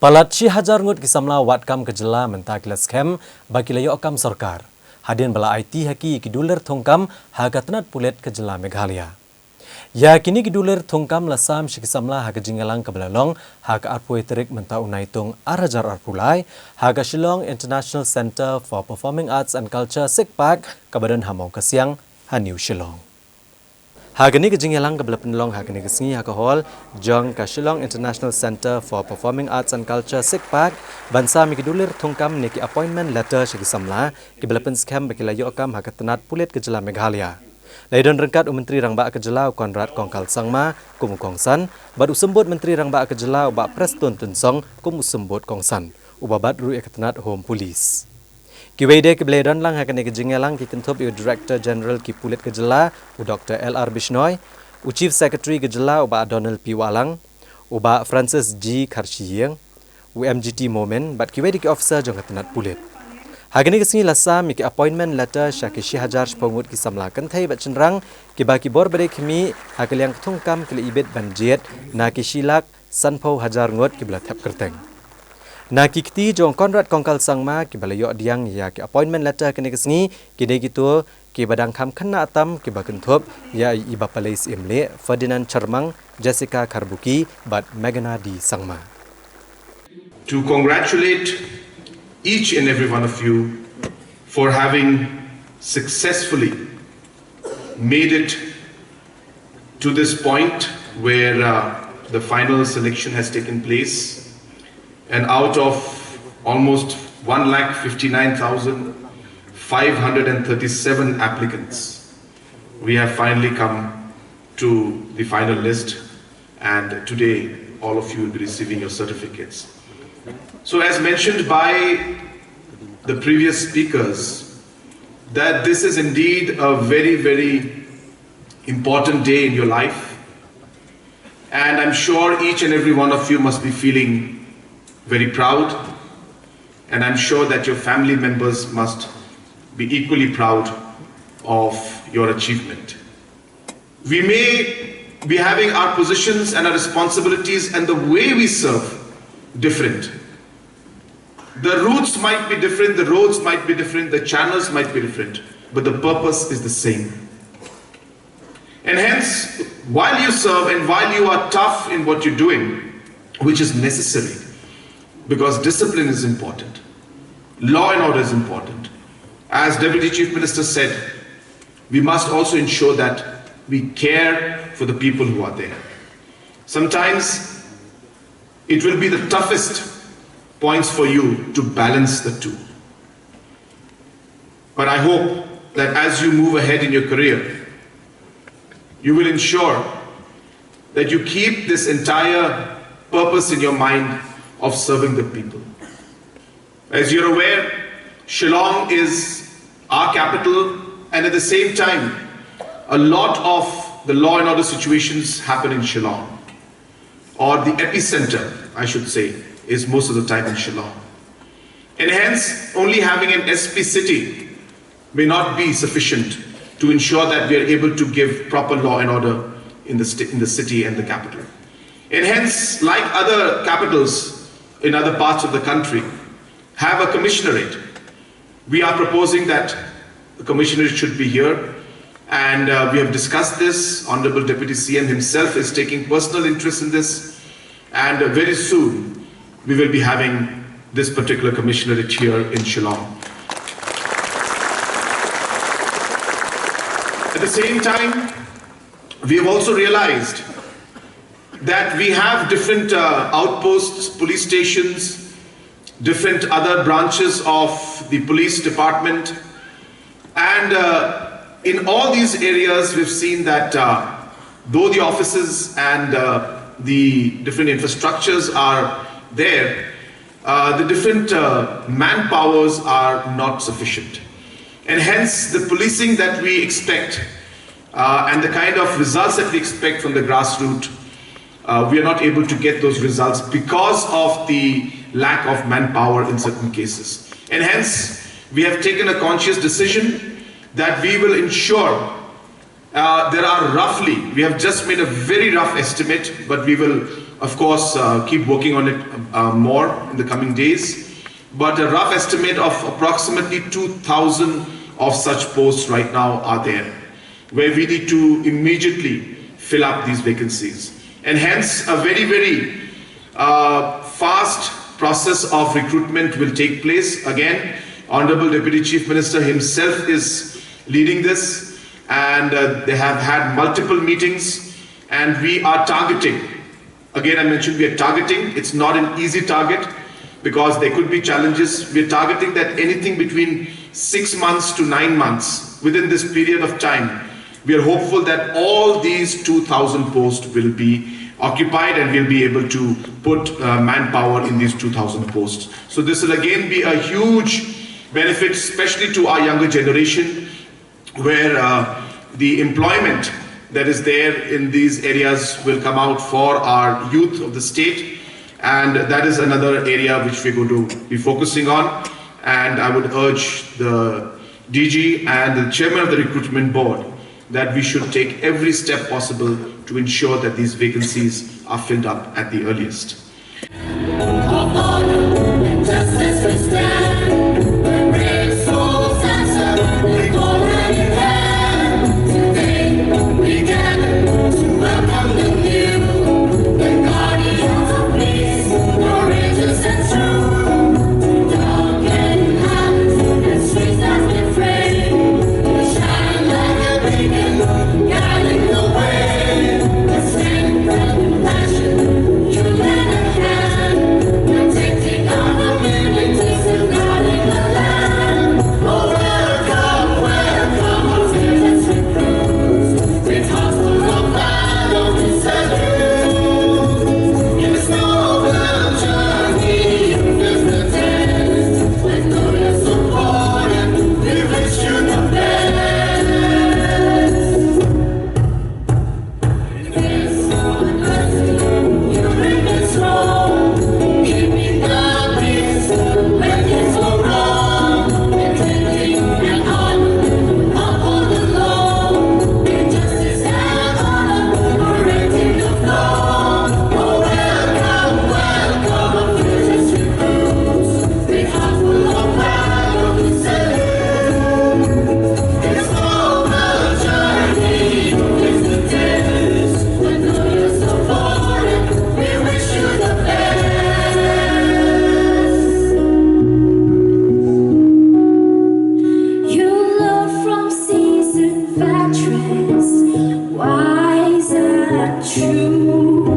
Palat 1000 Ngut ki Samla Iohkam ke jela mentah Pynskhem bagi Iohkam sarkar. Hadin bala IT haki ki duler thongkam Haka Tnad Pulit ke jela Meghalaya. Ya kini ki duler thongkam lasam shi ki Samla Haka jingalang ke belalong Haka arpui terik mentah unaitung arajar arpulai Haka Shillong International Center for Performing Arts and Culture Sikpak ke badan hamau ke siang Haniu Shillong. Hagani ke jingalang ke belapinlong hagani ke sengi haka hall jong ke Shillong International Center for Performing Arts and Culture Sikpak bansa mi ke dulir thongkam ni ki appointment letter shi ki Samla ke Pynskhem bagi Iohkam Haka Tnad Pulit ke jela Meghalaya. Laidon rengkat Menteri Rangba ke jela Conrad Samla kum kongsan bad usembut Menteri Rangba ke jela ba Preston Tunsong kum usembut kongsan ubabat ru ke Tnad Home Police. Kiwede ke Bledon lang hakan ke jingalang ki kentup Director General ki Pulit ke jela Dr. LR Bishnoi, Chief Secretary ke jela Donald P Walang, Francis G Karshiyeng, MGT Moment bat kiwede ki officer jong Tnad Pulit. Hagan ke singi lasa mi ki appointment letter syaki 1000 pengut ki Samla kentai bat cenrang ki baki bor bade kimi hakal yang thongkam ki ibet banjet na ki shilak sanpau 1000 ngut ki bla thap kerteng. Na kikti jong Conrad Sangma ki balayo diang ya ki appointment letter kene kesengi ki de gitu ki badang kham khanna atam ki bakenthop ya iba palais imle Ferdinand Charmang Jessica Karbuki but Megana di Sangma. To congratulate each and every one of you for having successfully made it to this point where the final selection has taken place. And out of almost 1,59,537 applicants, we have finally come to the final list, and today all of you will be receiving your certificates. So as mentioned by the previous speakers, that this is indeed a very, very important day in your life, and I'm sure each and every one of you must be feeling very proud, and I'm sure that your family members must be equally proud of your achievement. We may be having our positions and our responsibilities and the way we serve different. The routes might be different, the roads might be different, the channels might be different, but the purpose is the same. And hence, while you serve and while you are tough in what you're doing, which is necessary, because discipline is important, law and order is important. As Deputy Chief Minister said, we must also ensure that we care for the people who are there. Sometimes it will be the toughest points for you to balance the two. But I hope that as you move ahead in your career, you will ensure that you keep this entire purpose in your mind of serving the people. As you're aware, Shillong is our capital, and at the same time, a lot of the law and order situations happen in Shillong, or the epicenter, I should say, is most of the time in Shillong. And hence, only having an SP city may not be sufficient to ensure that we are able to give proper law and order in the city and the capital. And hence, like other capitals in other parts of the country, have a commissionerate. We are proposing that the commissionerate should be here, and we have discussed this. Honorable Deputy CM himself is taking personal interest in this, and very soon we will be having this particular commissionerate here in Shillong. At the same time, we have also realized that we have different outposts, police stations, different other branches of the police department, and in all these areas we've seen that though the offices and the different infrastructures are there, the different manpowers are not sufficient, and hence the policing that we expect and the kind of results that we expect from the grassroots, we are not able to get those results because of the lack of manpower in certain cases. And hence, we have taken a conscious decision that we will ensure there are roughly, we have just made a very rough estimate, but we will, of course, keep working on it more in the coming days. But a rough estimate of approximately 2,000 of such posts right now are there, where we need to immediately fill up these vacancies. And hence, a very, very fast process of recruitment will take place. Again, Honorable Deputy Chief Minister himself is leading this, and they have had multiple meetings, and we are targeting. Again, I mentioned we are targeting. It's not an easy target because there could be challenges. We're targeting that anything between 6 months to 9 months, within this period of time, we are hopeful that all these 2,000 posts will be occupied and we'll be able to put manpower in these 2,000 posts. So this will again be a huge benefit, especially to our younger generation, where the employment that is there in these areas will come out for our youth of the state. And that is another area which we're going to be focusing on. And I would urge the DG and the chairman of the recruitment board that we should take every step possible to ensure that these vacancies are filled up at the earliest. Wise and true.